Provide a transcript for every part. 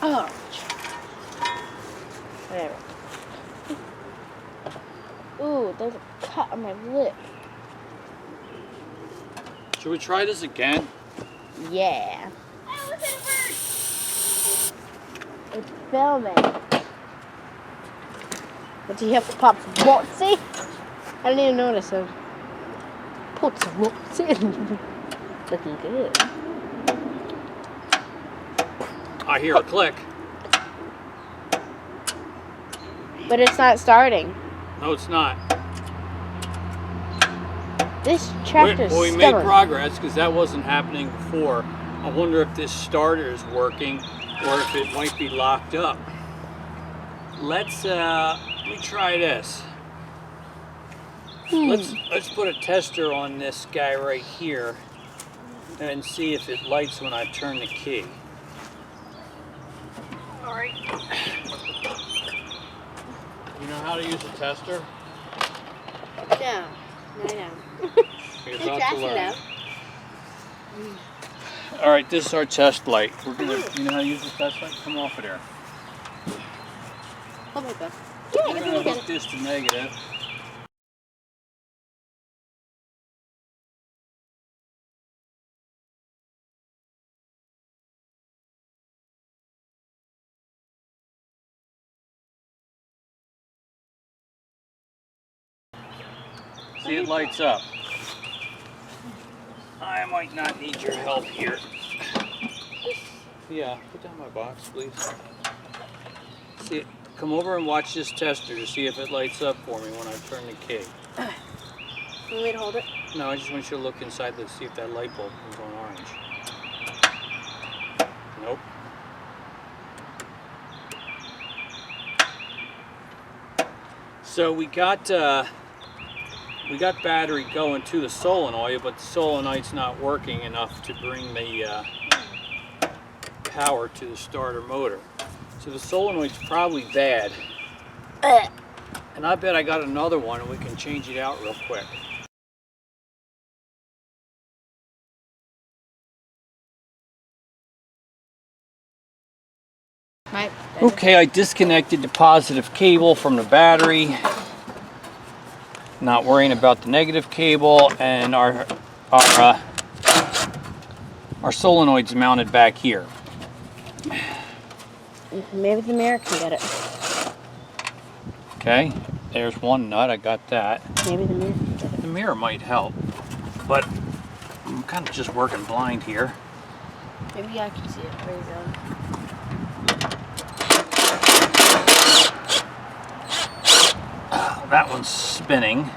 Oh. Whatever. Ooh, there's a cut on my lip. Should we try this again? Yeah. Oh, look at it burn. It's filming. But do you have to pop what's-it? I didn't even notice him. Put what's-it. Looking good. I hear a click. But it's not starting. No, it's not. This tractor's Well, we made progress because that wasn't happening before. I wonder if this starter is working or if it might be locked up. Let's try this. Let's put a tester on this guy right here and see if it lights when I turn the key. All right. You know how to use a tester? No, I know. You're about to learn. All right, this is our test light. You know how to use the test light? Come off of there. Oh my god. Yeah, We're going to hook this to negative. See, it lights up. I might not need your help here. Yeah, put down my box, please. See, come over and watch this tester to see if it lights up for me when I turn the key. You want me to hold it? No, I just want you to look inside to see if that light bulb comes on orange. Nope. So we got battery going to the solenoid, but the solenoid's not working enough to bring the power to the starter motor. So the solenoid's probably bad. And I bet I got another one and we can change it out real quick. Right. Okay, I disconnected the positive cable from the battery. Not worrying about the negative cable, and our solenoid's mounted back here. Maybe the mirror can get it. Okay, there's one nut, I got that. Maybe the mirror can get it. The mirror might help, but I'm kind of just working blind here. Maybe I can see it. Where you going? That one's spinning,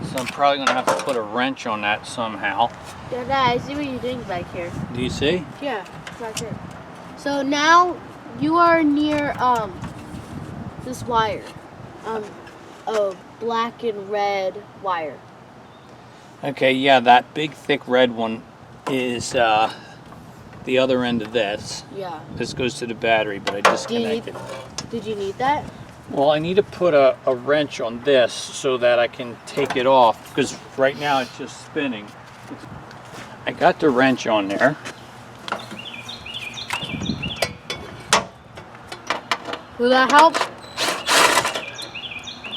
so I'm probably going to have to put a wrench on that somehow. Yeah, I see what you're doing back here. Do you see? Yeah, it's back here. So now you are near this wire, a black and red wire. Okay, yeah, that big thick red one is the other end of this. Yeah. This goes to the battery, but I disconnected. Did you need that? Well, I need to put a wrench on this so that I can take it off, because right now it's just spinning. I got the wrench on there. Will that help?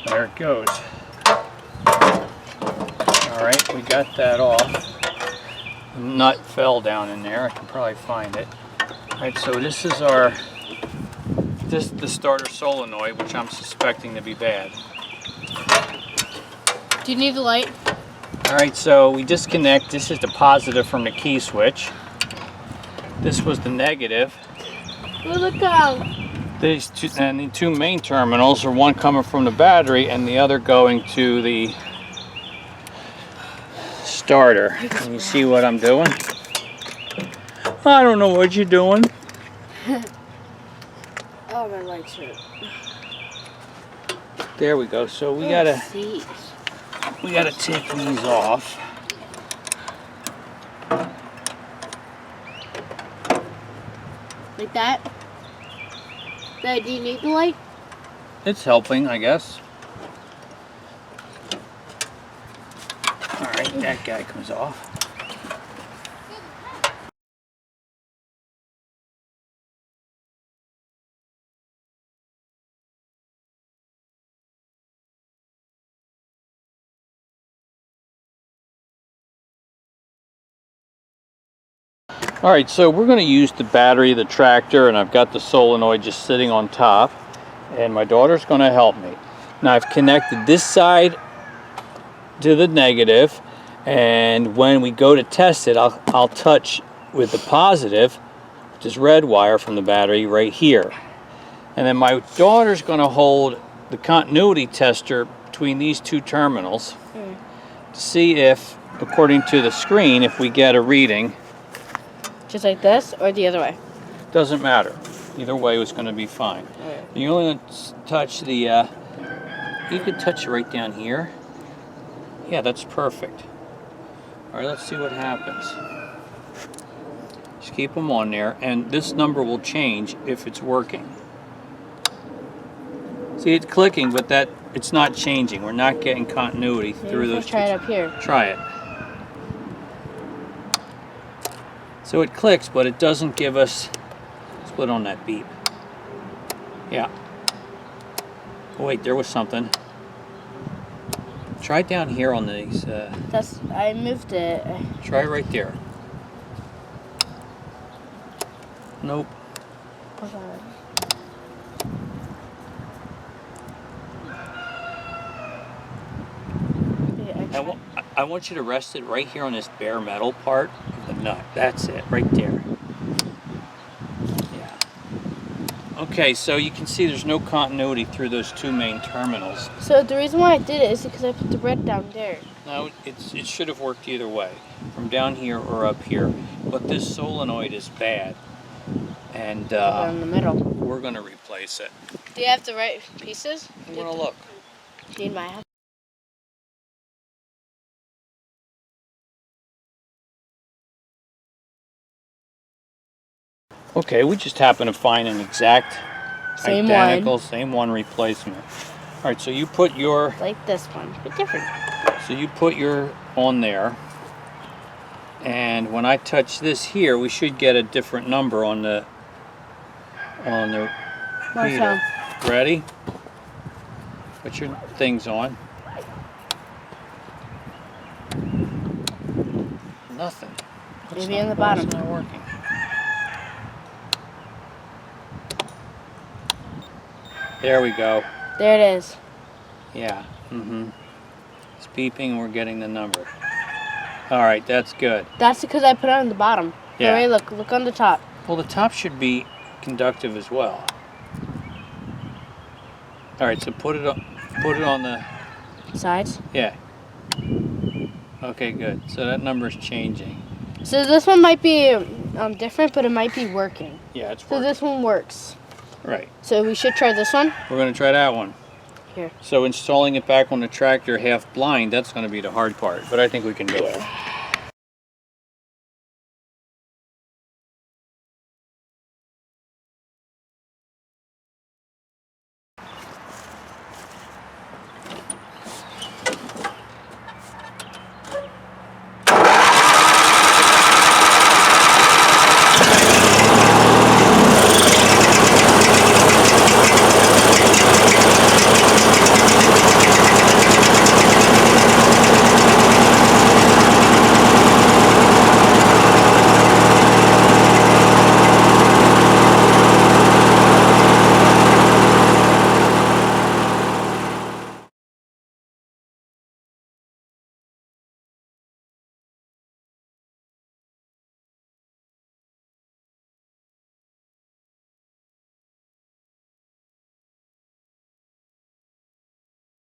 There it goes. All right, we got that off. The nut fell down in there. I can probably find it. All right, so this is the starter solenoid, which I'm suspecting to be bad. Do you need the light? All right, so we disconnect. This is the positive from the key switch. This was the negative. Oh, look out. These two, and the two main terminals are one coming from the battery and the other going to the starter. Can you see what I'm doing? I don't know what you're doing. Oh, my legs hurt. There we go. So we gotta take these off. Like that? Do you need the light? It's helping, I guess. All right, that guy comes off. All right, so we're going to use the battery of the tractor, and I've got the solenoid just sitting on top, and my daughter's going to help me. Now I've connected this side to the negative, and when we go to test it, I'll touch with the positive, which is red wire from the battery, right here. And then my daughter's going to hold the continuity tester between these two terminals to see if, according to the screen, if we get a reading. Just like this or the other way? Doesn't matter. Either way was going to be fine. Okay. You only want to touch the, you could touch it right down here. Yeah, that's perfect. All right, let's see what happens. Just keep them on there, and this number will change if it's working. See, it's clicking, but it's not changing. We're not getting continuity through those two. Try it up here. Try it. So it clicks, but it doesn't give us. Let's put on that beep. Yeah. Oh, wait, there was something. Try down here on these. I moved it. Try right there. Nope. I want you to rest it right here on this bare metal part of the nut. That's it, right there. Yeah. Okay, so you can see there's no continuity through those two main terminals. So the reason why I did it is because I put the red down there. No, it should have worked either way, from down here or up here. But this solenoid is bad, and in the middle. we're going to replace it. Do you have the right pieces? I'm going to look. Do you need my help? Okay, we just happen to find an exact, Same identical, one. same one replacement. All right, so you put your, Like this one, but different. so you put your on there, and when I touch this here, we should get a different number on the meter. Ready? Put your things on. Nothing. Maybe on the bottom. It's not working. There we go. There it is. Yeah. It's beeping. We're getting the number. All right, that's good. That's because I put it on the bottom. Yeah. Here, look on the top. Well, the top should be conductive as well. All right, so put it on the Sides. yeah. Okay, good. So that number is changing. So this one might be different, but it might be working. Yeah, it's So working. this one works. Right. So we should try this one. We're going to try that one. Here. So installing it back on the tractor half blind, that's going to be the hard part, but I think we can do it.